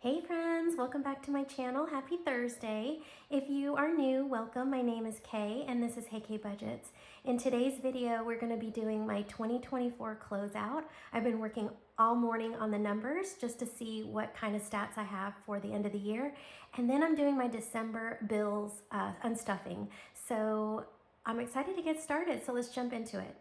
Hey friends, welcome back to my channel. Happy Thursday. If you are new, welcome. My name is Kay and this is Hey Kay Budgets. In today's video, we're going to be doing my 2024 closeout. I've been working all morning on the numbers just to see what kind of stats I have for the end of the year. And then I'm doing my December bills unstuffing. So I'm excited to get started. So let's jump into it.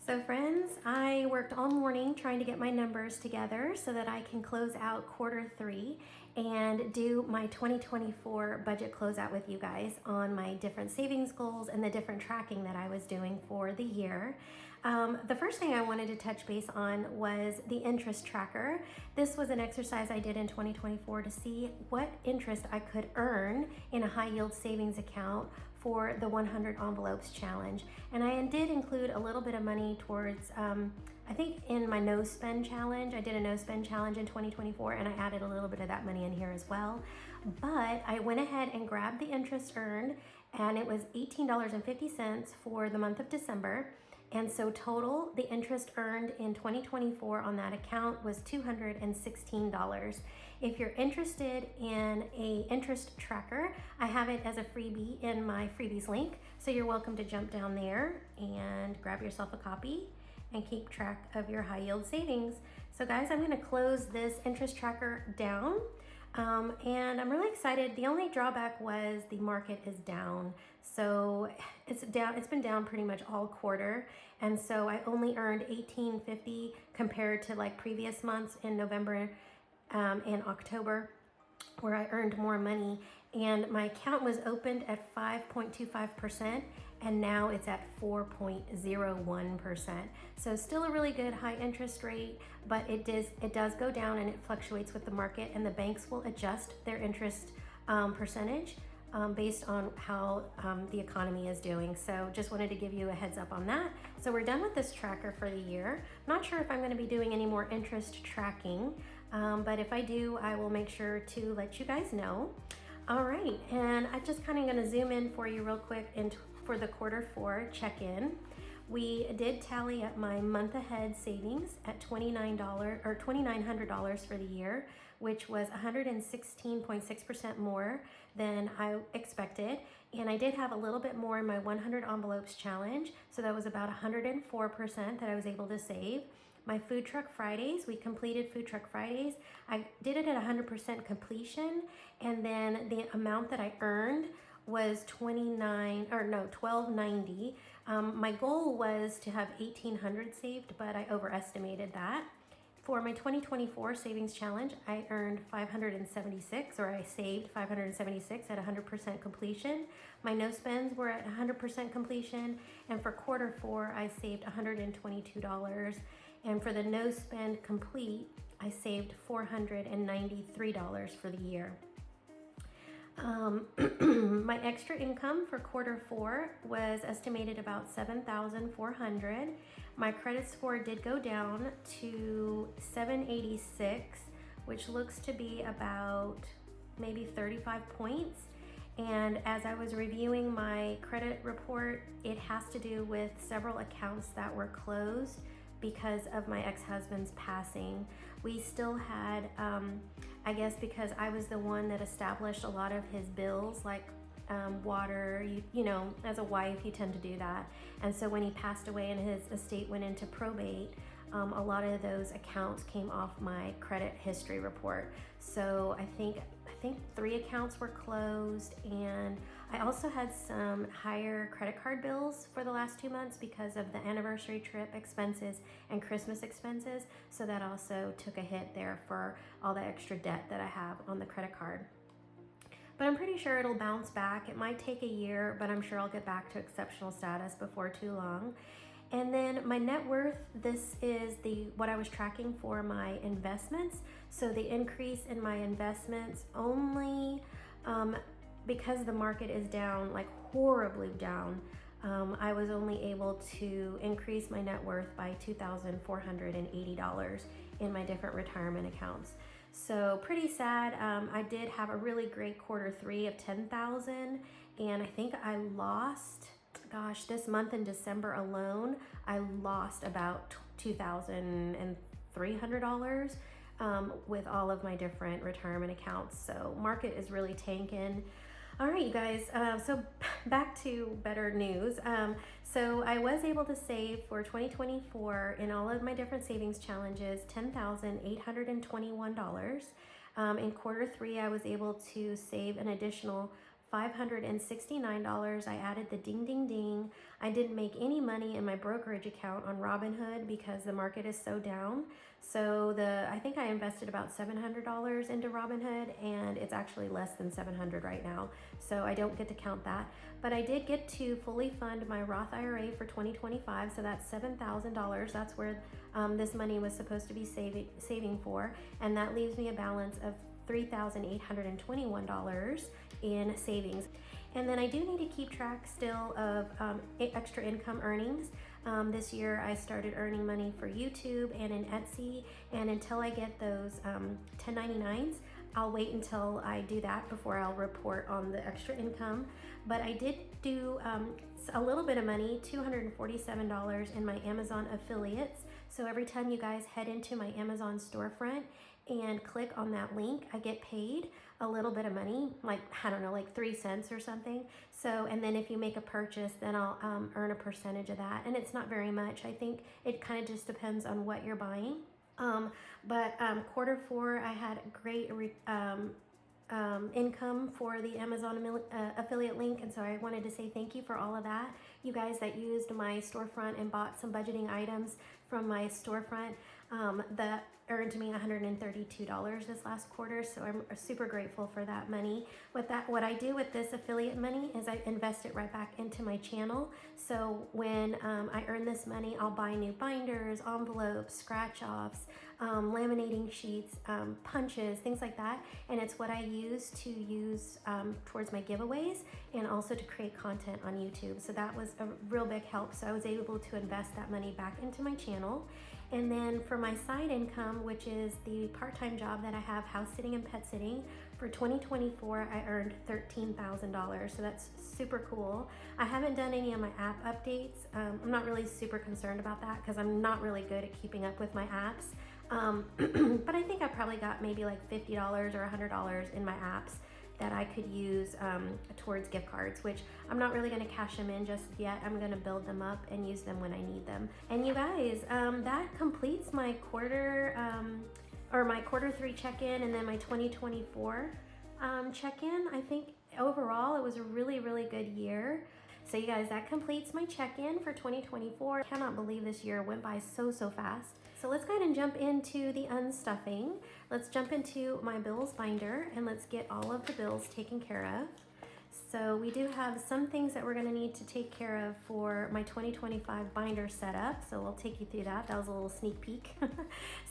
So friends, I worked all morning trying to get my numbers together so that I can close out quarter 3 and do my 2024 budget closeout with you guys on my different savings goals and the different tracking that I was doing for the year. The first thing I wanted to touch base on was the interest tracker. This was an exercise I did in 2024 to see what interest I could earn in a high yield savings account for the 100 envelopes challenge. And I did include a little bit of money towards, I think in my no spend challenge, I did a no spend challenge in 2024 and I added a little bit of that money in here as well. But I went ahead and grabbed the interest earned and it was $18.50 for the month of December. And so total, the interest earned in 2024 on that account was $216. If you're interested in a interest tracker, I have it as a freebie in my freebies link. So you're welcome to jump down there and grab yourself a copy and keep track of your high yield savings. So guys, I'm gonna close this interest tracker down. And I'm really excited. The only drawback was the market is down. So it's been down pretty much all quarter. And so I only earned $18.50 compared to like previous months in November and October where I earned more money. And my account was opened at 5.25% and now it's at 4.01%. So still a really good high interest rate, but it does go down and it fluctuates with the market, and the banks will adjust their interest percentage based on how the economy is doing. So just wanted to give you a heads up on that. So we're done with this tracker for the year. Not sure if I'm gonna be doing any more interest tracking, but if I do, I will make sure to let you guys know. All right, and I'm just kind of gonna zoom in for you real quick for the quarter 4 check-in. We did tally up my month ahead savings at $2,900 for the year, which was 116.6% more than I expected. And I did have a little bit more in my 100 envelopes challenge. So that was about 104% that I was able to save. My food truck Fridays, we completed food truck Fridays. I did it at 100% completion. And then the amount that I earned was $12.90. My goal was to have $1,800 saved, but I overestimated that. For my 2024 savings challenge, I earned $576, or I saved $576 at 100% completion. My no spends were at 100% completion, and for quarter 4, I saved $122. And for the no spend complete, I saved $493 for the year. My extra income for quarter 4 was estimated about $7,400. My credit score did go down to 786, which looks to be about maybe 35 points. And as I was reviewing my credit report, it has to do with several accounts that were closed because of my ex-husband's passing. We still had, I guess because I was the one that established a lot of his bills, like water, you know, as a wife, you tend to do that. And so when he passed away and his estate went into probate, a lot of those accounts came off my credit history report. So I think 3 accounts were closed, and I also had some higher credit card bills for the last 2 months because of the anniversary trip expenses and Christmas expenses. So that also took a hit there for all the extra debt that I have on the credit card. But I'm pretty sure it'll bounce back. It might take a year, but I'm sure I'll get back to exceptional status before too long. And then my net worth, this is what I was tracking for my investments. So the increase in my investments only because the market is down, like horribly down, I was only able to increase my net worth by $2,480 in my different retirement accounts. So pretty sad. I did have a really great quarter 3 of 10,000, and I think I lost gosh, this month in December alone, I lost about $2,300 with all of my different retirement accounts. So market is really tanking. All right, you guys, so back to better news. So I was able to save for 2024 in all of my different savings challenges, $10,821. In quarter three, I was able to save an additional $569. I added the ding, ding, ding. I didn't make any money in my brokerage account on Robinhood because the market is so down. So I think I invested about $700 into Robinhood, and it's actually less than $700 right now. So I don't get to count that. But I did get to fully fund my Roth IRA for 2025. So that's $7,000. That's where this money was supposed to be saving for. And that leaves me a balance of $3,821 in savings. And then I do need to keep track still of extra income earnings. This year I started earning money for YouTube and in Etsy, and until I get those 1099s, I'll wait until I do that before I'll report on the extra income. But I did do a little bit of money, $247 in my Amazon affiliates. So every time you guys head into my Amazon storefront and click on that link, I get paid a little bit of money, like, I don't know, like 3 cents or something. So, and then if you make a purchase, then I'll earn a percentage of that. And it's not very much. I think it kind of just depends on what you're buying. But quarter four, I had a great income for the Amazon affiliate link, and so I wanted to say thank you for all of that. You guys that used my storefront and bought some budgeting items from my storefront, that earned me $132 this last quarter, so I'm super grateful for that money. What I do with this affiliate money is I invest it right back into my channel. So when I earn this money, I'll buy new binders, envelopes, scratch offs, laminating sheets, punches, things like that. And it's what I use towards my giveaways and also to create content on YouTube. So that was a real big help. So I was able to invest that money back into my channel. And then for my side income, which is the part-time job that I have, house sitting and pet sitting, for 2024, I earned $13,000. So that's super cool. I haven't done any of my app updates. I'm not really super concerned about that because I'm not really good at keeping up with my apps. But I think I probably got maybe like $50 or $100 in my apps that I could use towards gift cards, which I'm not really going to cash them in just yet. I'm going to build them up and use them when I need them. And you guys, that completes my quarter three check-in and then my 2024 check-in. I think overall it was a really, really good year. So you guys, that completes my check-in for 2024. I cannot believe this year went by so fast. So let's go ahead and jump into the unstuffing. Let's jump into my bills binder and let's get all of the bills taken care of. So we do have some things that we're gonna need to take care of for my 2025 binder setup. So we'll take you through that. That was a little sneak peek.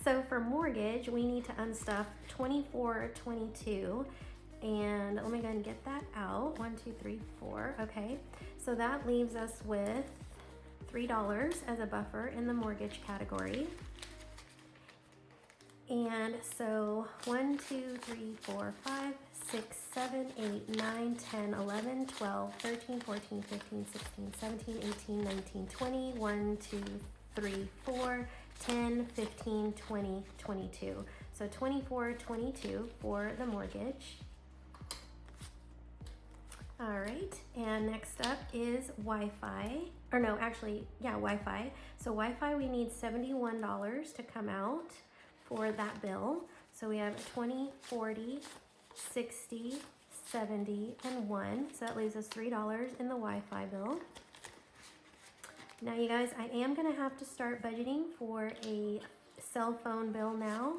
So for mortgage, we need to unstuff 2422. And let me go ahead and get that out. 1, 2, 3, 4. Okay. So that leaves us with $3 as a buffer in the mortgage category. And so 1, 2, 3, 4, 5, 6, 7, 8, 9, 10, 11, 12, 13, 14, 15, 16, 17, 18, 19, 20, 1, 2, 3, 4, 10, 15, 20, 22. So 24, 22 for the mortgage. All right, and next up is Wi-Fi, or no, actually, yeah, Wi-Fi. So Wi-Fi, we need $71 to come out for that bill. So we have 20, 40, 60, 70, and 1. So that leaves us $3 in the Wi-Fi bill. Now you guys, I am gonna have to start budgeting for a cell phone bill now.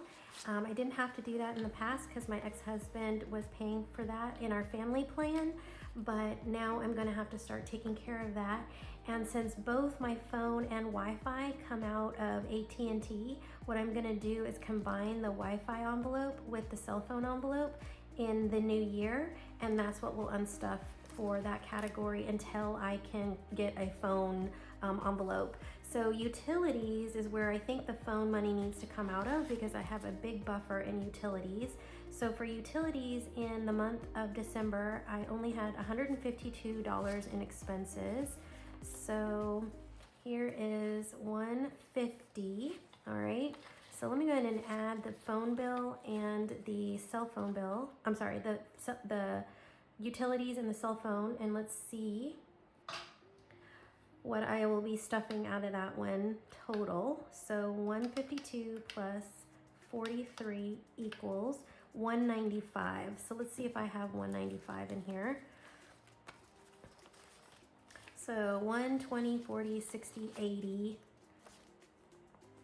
I didn't have to do that in the past because my ex-husband was paying for that in our family plan, but now I'm gonna have to start taking care of that. And since both my phone and Wi-Fi come out of AT&T, what I'm gonna do is combine the Wi-Fi envelope with the cell phone envelope in the new year, and that's what we'll unstuff for that category until I can get a phone envelope. So utilities is where I think the phone money needs to come out of because I have a big buffer in utilities. So for utilities in the month of December, I only had $152 in expenses. So here is 150. All right. So let me go ahead and add the phone bill and the cell phone bill. I'm sorry, the utilities and the cell phone, and let's see what I will be stuffing out of that one total. So 152 plus 43 equals 195. So let's see if I have 195 in here. So 120, 40, 60, 80,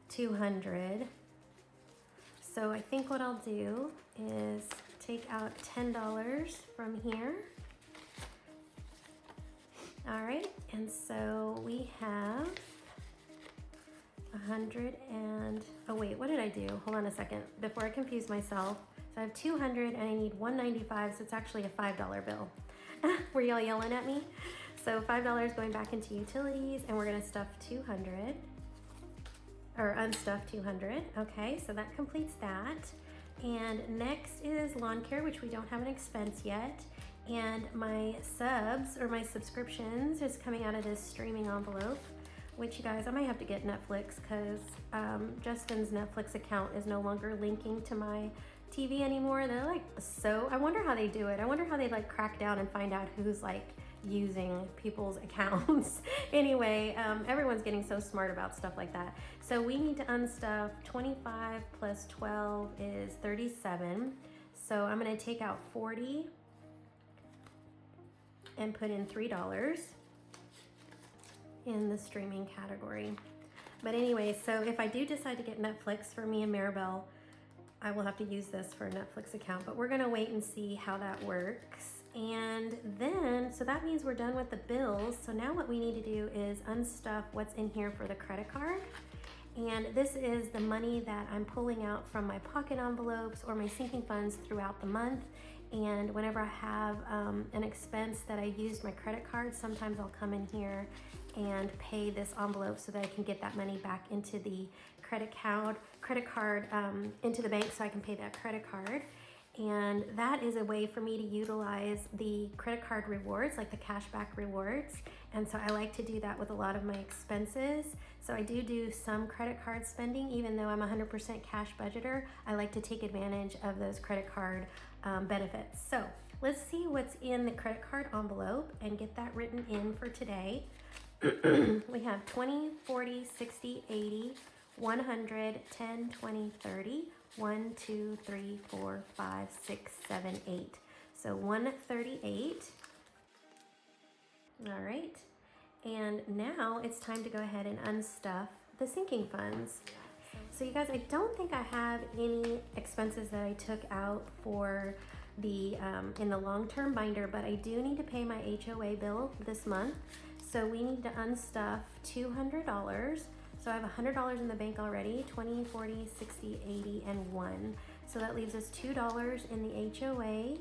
200. So I think what I'll do is take out $10 from here. All right, and so we have 100 and, oh wait, what did I do? Hold on a second, before I confuse myself. So I have 200 and I need 195, so it's actually a $5 bill. Were y'all yelling at me? So $5 going back into utilities, and we're gonna stuff 200, or unstuff 200. Okay, so that completes that. And next is lawn care, which we don't have an expense yet. And my subs, or my subscriptions, is coming out of this streaming envelope, which you guys, I might have to get Netflix, because Justin's Netflix account is no longer linking to my TV anymore. They're like, so I wonder how they do it. I wonder how they like crack down and find out who's like using people's accounts. Anyway, everyone's getting so smart about stuff like that. So we need to unstuff 25 plus 12 is 37. So I'm gonna take out 40 and put in $3 in the streaming category. But anyway, so if I do decide to get Netflix for me and Maribel, I will have to use this for a Netflix account, but we're gonna wait and see how that works. And then, so that means we're done with the bills. So now what we need to do is unstuff what's in here for the credit card. And this is the money that I'm pulling out from my pocket envelopes or my sinking funds throughout the month. And whenever I have an expense that I used my credit card, sometimes I'll come in here and pay this envelope so that I can get that money back into the credit card, into the bank so I can pay that credit card. And that is a way for me to utilize the credit card rewards, like the cashback rewards. And so I like to do that with a lot of my expenses. So I do some credit card spending, even though I'm 100% cash budgeter. I like to take advantage of those credit card benefits. So let's see what's in the credit card envelope and get that written in for today. We have 20, 40, 60, 80, 100, 10, 20, 30, 1, 2, 3, 4, 5, 6, 7, 8. So 138. All right. And now it's time to go ahead and unstuff the sinking funds. So you guys, I don't think I have any expenses that I took out for the in the long-term binder, but I do need to pay my HOA bill this month. So we need to unstuff $200. So I have $100 in the bank already, 20, 40, 60, 80, and 1. So that leaves us $2 in the HOA.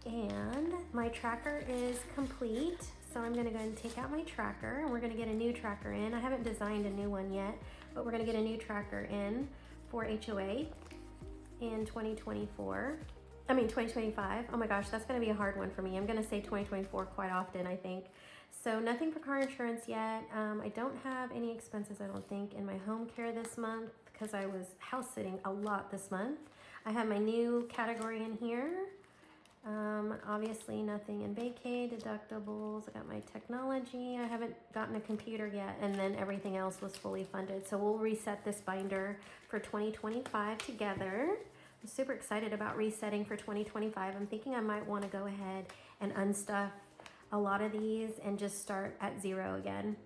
And my tracker is complete. So I'm gonna go ahead and take out my tracker, and we're gonna get a new tracker in. I haven't designed a new one yet, but we're gonna get a new tracker in for HOA in 2025. Oh my gosh, that's gonna be a hard one for me. I'm gonna say 2024 quite often, I think. So nothing for car insurance yet. I don't have any expenses, I don't think, in my home care this month because I was house sitting a lot this month. I have my new category in here. Obviously nothing in vacay, deductibles. I got my technology. I haven't gotten a computer yet, and then everything else was fully funded. So we'll reset this binder for 2025 together. I'm super excited about resetting for 2025. I'm thinking I might want to go ahead and unstuff a lot of these and just start at 0 again.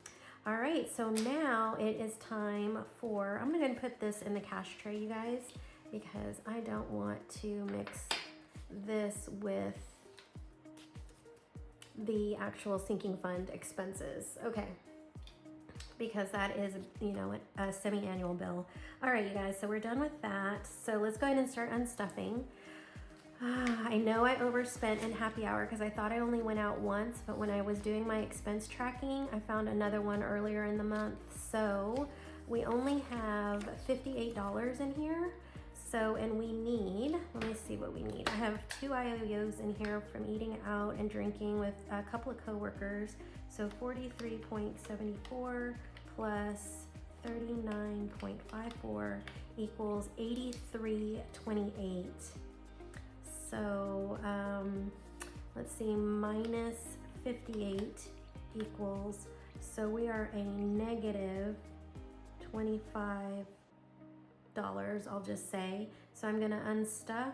All right, so now it is time for, I'm gonna put this in the cash tray, you guys, because I don't want to mix this with the actual sinking fund expenses. Okay, because that is, you know, a semi-annual bill. All right, you guys, so we're done with that. So let's go ahead and start unstuffing. I know I overspent in happy hour because I thought I only went out once, but when I was doing my expense tracking, I found another one earlier in the month. So we only have $58 in here. So, and we need, let me see what we need. I have 2 IOUs in here from eating out and drinking with a couple of coworkers. So 43.74 plus 39.54 equals 83.28. So let's see, minus 58 equals, so we are a negative $25, I'll just say. So I'm gonna unstuff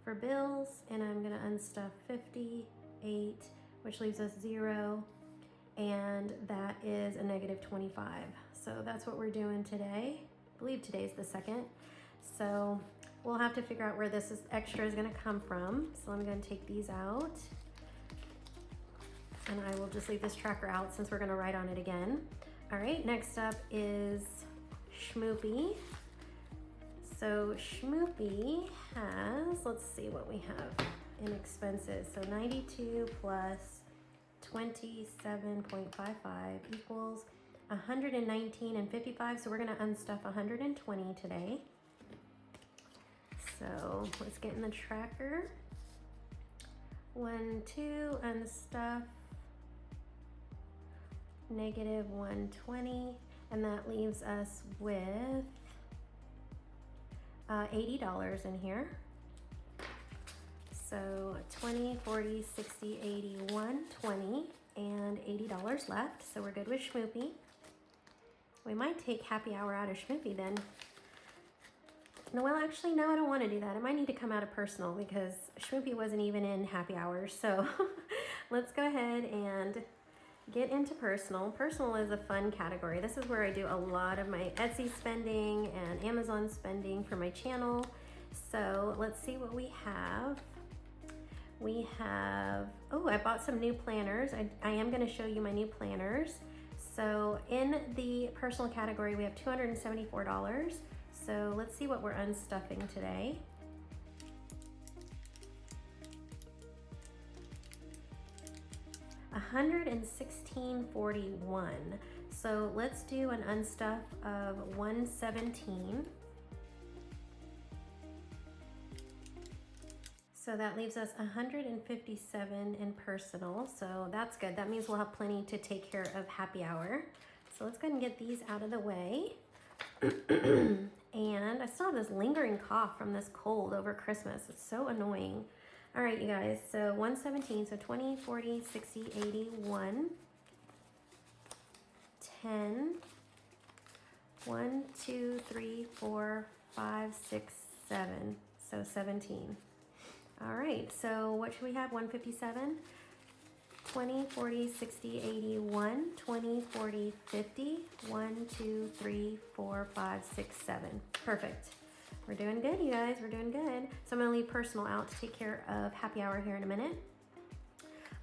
for bills, and I'm gonna unstuff 58, which leaves us 0, and that is a negative 25. So that's what we're doing today. I believe today's the 2nd. So we'll have to figure out where this extra is gonna come from. So I'm gonna take these out, and I will just leave this tracker out since we're gonna write on it again. All right, next up is Schmoopy. So Schmoopy has, let's see what we have in expenses. So 92 plus 27.55 equals 119.55. So we're gonna unstuff 120 today. So let's get in the tracker. 1, 2, unstuff, negative 120, and that leaves us with $80 in here. So 20, 40, 60, 80, 120, and $80 left. So we're good with Schmoopy. We might take happy hour out of Schmoopy then. No, well, actually, no, I don't want to do that. It might need to come out of personal because Schmoopy wasn't even in happy hours. So let's go ahead and get into personal. Personal is a fun category. This is where I do a lot of my Etsy spending and Amazon spending for my channel. So let's see what we have. We have, oh, I bought some new planners. I am going to show you my new planners. So in the personal category, we have $274. So let's see what we're unstuffing today. $116.41. So let's do an unstuff of 117. So that leaves us 157 in personal. So that's good. That means we'll have plenty to take care of happy hour. So let's go ahead and get these out of the way. And I still have this lingering cough from this cold over Christmas. It's so annoying. All right, you guys, so 117, so 20, 40, 60, 80, 1, 10, 1, 2, 3, 4, 5, 6, 7, so 17. All right, so what should we have? 157, 20, 40, 60, 80, 1, 20, 40, 50, 1, 2, 3, 4, 5, 6, 7. Perfect. We're doing good, you guys. We're doing good. So I'm gonna leave personal out to take care of happy hour here in a minute.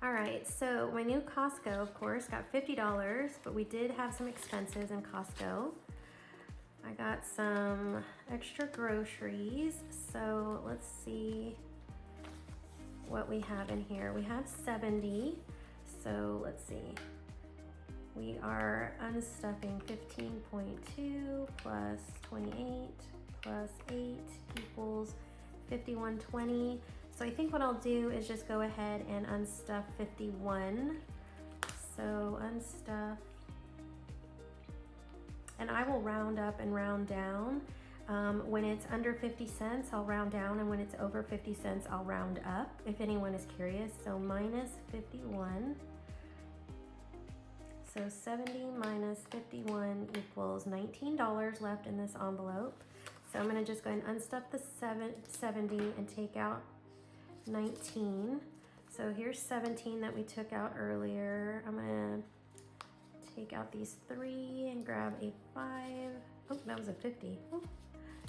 All right, so my new Costco, of course, got $50, but we did have some expenses in Costco. I got some extra groceries, so let's see what we have in here. We have 70, so let's see. We are unstuffing 15.2 plus 28 plus 8 equals 51.20. So I think what I'll do is just go ahead and unstuff 51. So unstuff, and I will round up and round down. When it's under 50 cents, I'll round down, and when it's over 50 cents, I'll round up, if anyone is curious. So minus 51. So 70 minus 51 equals $19 left in this envelope. So I'm gonna just go ahead and unstuff the 70 and take out 19. So here's 17 that we took out earlier. I'm gonna take out these 3 and grab a 5. Oh, that was a 50. Oh,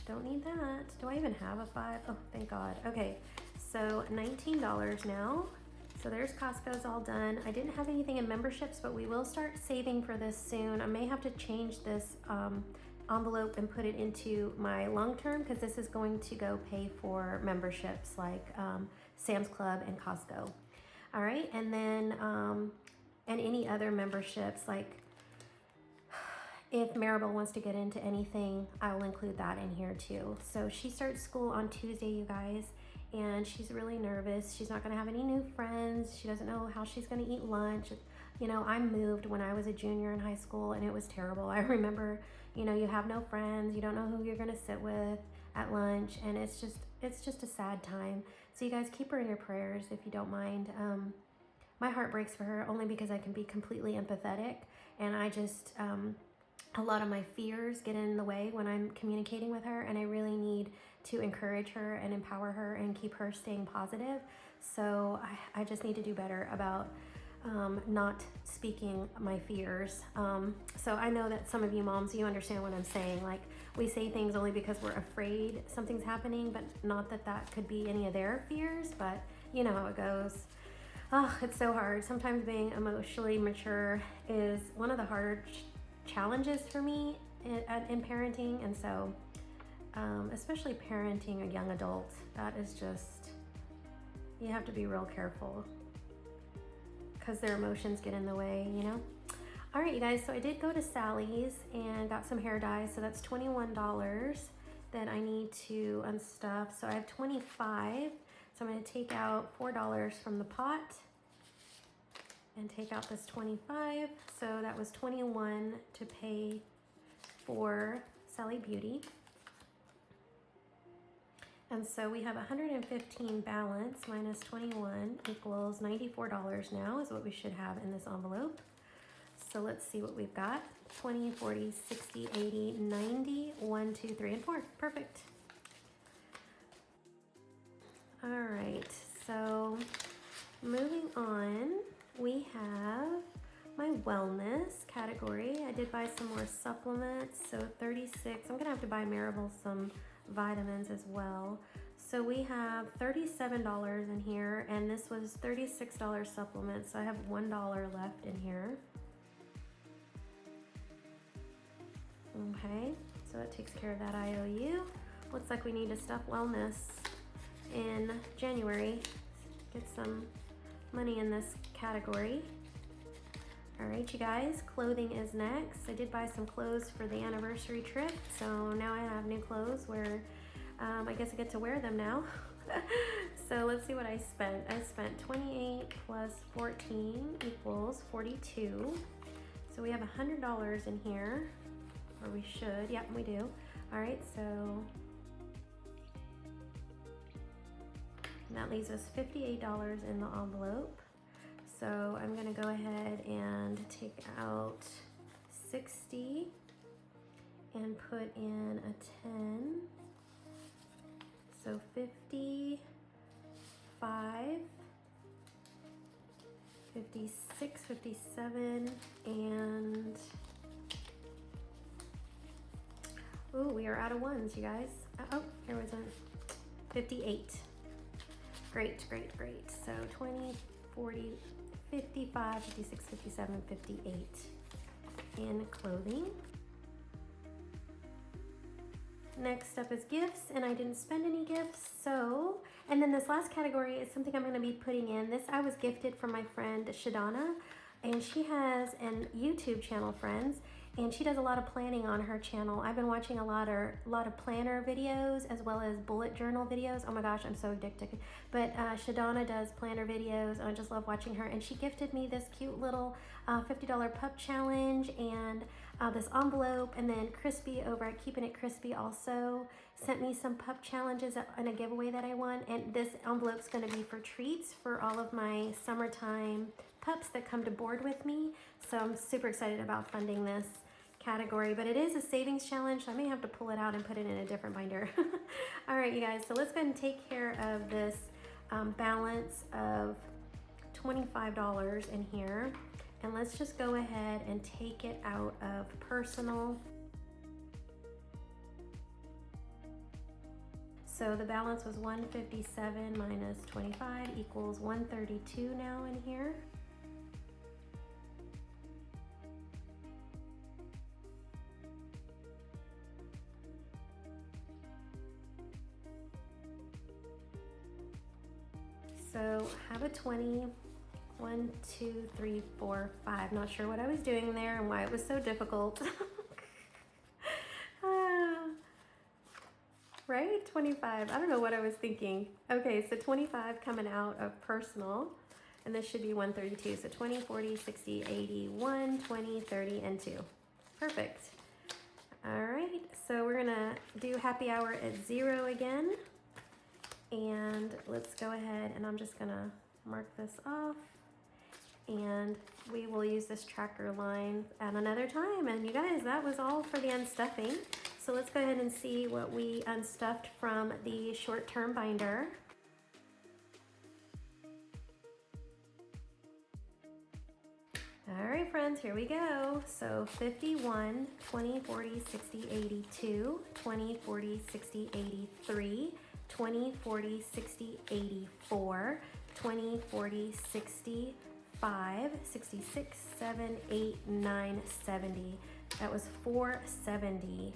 don't need that. Do I even have a 5? Oh, thank God. Okay, so $19 now. So there's Costco's all done. I didn't have anything in memberships, but we will start saving for this soon. I may have to change this envelope and put it into my long-term, because this is going to go pay for memberships like Sam's Club and Costco. All right, and then and any other memberships like if Maribel wants to get into anything, I will include that in here too. So she starts school on Tuesday, you guys, and she's really nervous. She's not gonna have any new friends. She doesn't know how she's gonna eat lunch. You know, I moved when I was a junior in high school and it was terrible. I remember, you know, you have no friends, you don't know who you're gonna sit with at lunch, and it's just a sad time. So you guys keep her in your prayers if you don't mind. My heart breaks for her only because I can be completely empathetic, and I just, a lot of my fears get in the way when I'm communicating with her, and I really need to encourage her and empower her and keep her staying positive. So I just need to do better about not speaking my fears. So I know that some of you moms, you understand what I'm saying. Like, we say things only because we're afraid something's happening, but not that that could be any of their fears, but you know how it goes. Oh, it's so hard. Sometimes being emotionally mature is one of the harder challenges for me in parenting. And so, especially parenting a young adult, that is just, you have to be real careful because their emotions get in the way, you know? All right, you guys, so I did go to Sally's and got some hair dye. So that's $21 that I need to unstuff. So I have 25. So I'm gonna take out $4 from the pot and take out this 25. So that was 21 to pay for Sally Beauty. And so we have 115 balance minus 21 equals $94 now is what we should have in this envelope. So let's see what we've got. 20, 40, 60, 80, 90, 1, 2, 3, and 4. Perfect. All right, so moving on, we have my wellness category. I did buy some more supplements, so 36. I'm gonna have to buy Maribel some vitamins as well. So we have $37 in here, and this was $36 supplements, so I have $1 left in here. Okay, so that takes care of that IOU. Looks like we need to stuff wellness in January. Get some money in this category. All right, you guys, clothing is next. I did buy some clothes for the anniversary trip, so now I have new clothes where I guess I get to wear them now. So let's see what I spent. I spent 28 plus 14 equals 42. So we have $100 in here, or we should. Yep, we do. All right, so that leaves us $58 in the envelope. So I'm gonna go ahead and take out 60 and put in a 10. So 55, 56, 57, and ooh, we are out of ones, you guys. Oh, here was a 58. Great, great, great. So 20, 40, 55, 56, 57, 58 in clothing. Next up is gifts, and I didn't spend any gifts, so, and then this last category is something I'm gonna be putting in. This I was gifted from my friend Shadana, and she has a YouTube channel, friends, and she does a lot of planning on her channel. I've been watching a lot of planner videos as well as bullet journal videos. Oh my gosh, I'm so addicted. But Shadana does planner videos, and I just love watching her. And she gifted me this cute little $50 pup challenge and this envelope. And then Crispy over at Keeping It Crispy also sent me some pup challenges and a giveaway that I won. And this envelope's gonna be for treats for all of my summertime pups that come to board with me. So I'm super excited about funding this category, but it is a savings challenge, so I may have to pull it out and put it in a different binder. All right, you guys, so let's go ahead and take care of this balance of $25 in here, and let's just go ahead and take it out of personal. So the balance was 157 minus 25 equals 132 now in here. So have a 20, 1, 2, 3, 4, 5. Not sure what I was doing there and why it was so difficult. like 25. I don't know what I was thinking. Okay, so 25 coming out of personal, and this should be 132. So 20, 40, 60, 80, 1, 20, 30, and 2. Perfect. All right, so we're gonna do happy hour at 0 again. And let's go ahead, and I'm just gonna mark this off. And we will use this tracker line at another time. And you guys, that was all for the unstuffing. So let's go ahead and see what we unstuffed from the short-term binder. All right, friends, here we go. So 51, 20, 40, 60, 82, 20, 40, 60, 83, 20, 40, 60, 84, 20, 40, 60, 5, 66, 7, 8, 9, 70. That was 470.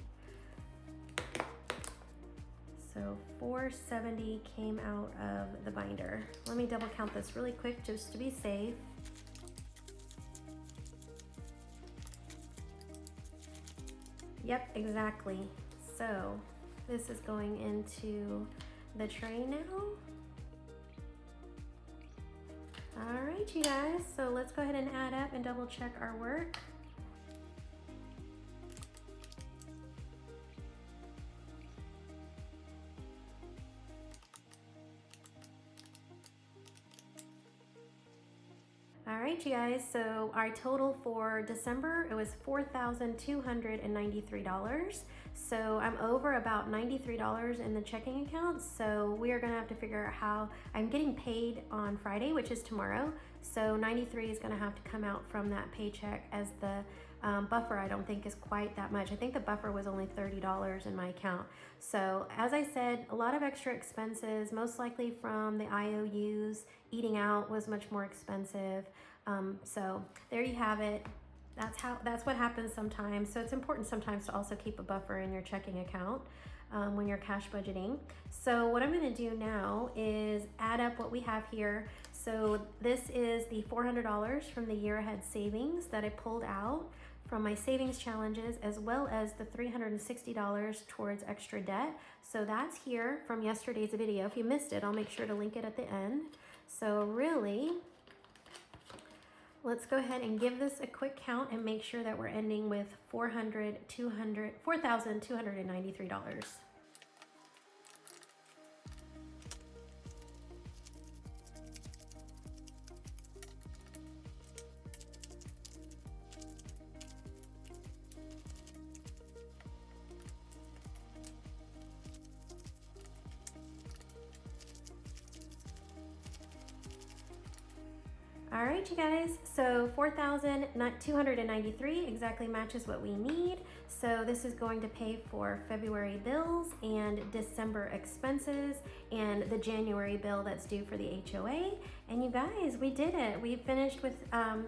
So 470 came out of the binder. Let me double count this really quick just to be safe. Yep, exactly. So this is going into the tray now. All right, you guys, so let's go ahead and add up and double check our work. All right, you guys, so our total for December, it was $4,293. So I'm over about $93 in the checking account. So we are gonna have to figure out how, I'm getting paid on Friday, which is tomorrow. So 93 is gonna have to come out from that paycheck, as the buffer I don't think is quite that much. I think the buffer was only $30 in my account. So as I said, a lot of extra expenses, most likely from the IOUs. Eating out was much more expensive. So there you have it. That's what happens sometimes. So it's important sometimes to also keep a buffer in your checking account when you're cash budgeting. So what I'm gonna do now is add up what we have here. So this is the $400 from the year ahead savings that I pulled out from my savings challenges, as well as the $360 towards extra debt. So that's here from yesterday's video. If you missed it, I'll make sure to link it at the end. So really, let's go ahead and give this a quick count and make sure that we're ending with $4,293. All right, you guys, so 4,293 exactly matches what we need. So this is going to pay for February bills and December expenses and the January bill that's due for the HOA. And you guys, we did it. We finished with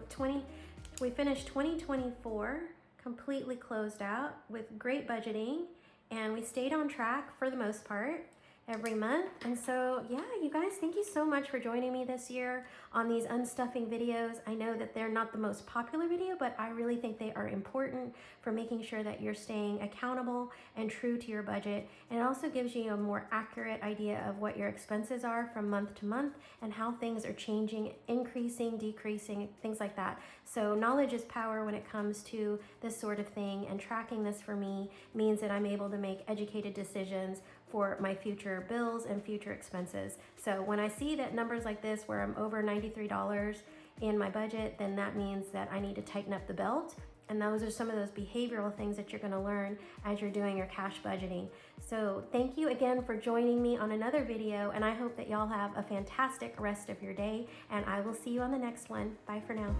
2024 completely closed out with great budgeting, and we stayed on track for the most part every month. And so yeah, you guys, thank you so much for joining me this year on these unstuffing videos. I know that they're not the most popular video, but I really think they are important for making sure that you're staying accountable and true to your budget. And it also gives you a more accurate idea of what your expenses are from month to month and how things are changing, increasing, decreasing, things like that. So knowledge is power when it comes to this sort of thing, and tracking this for me means that I'm able to make educated decisions for my future bills and future expenses. So when I see that numbers like this where I'm over $93 in my budget, then that means that I need to tighten up the belt. And those are some of those behavioral things that you're gonna learn as you're doing your cash budgeting. So thank you again for joining me on another video, and I hope that y'all have a fantastic rest of your day, and I will see you on the next one. Bye for now.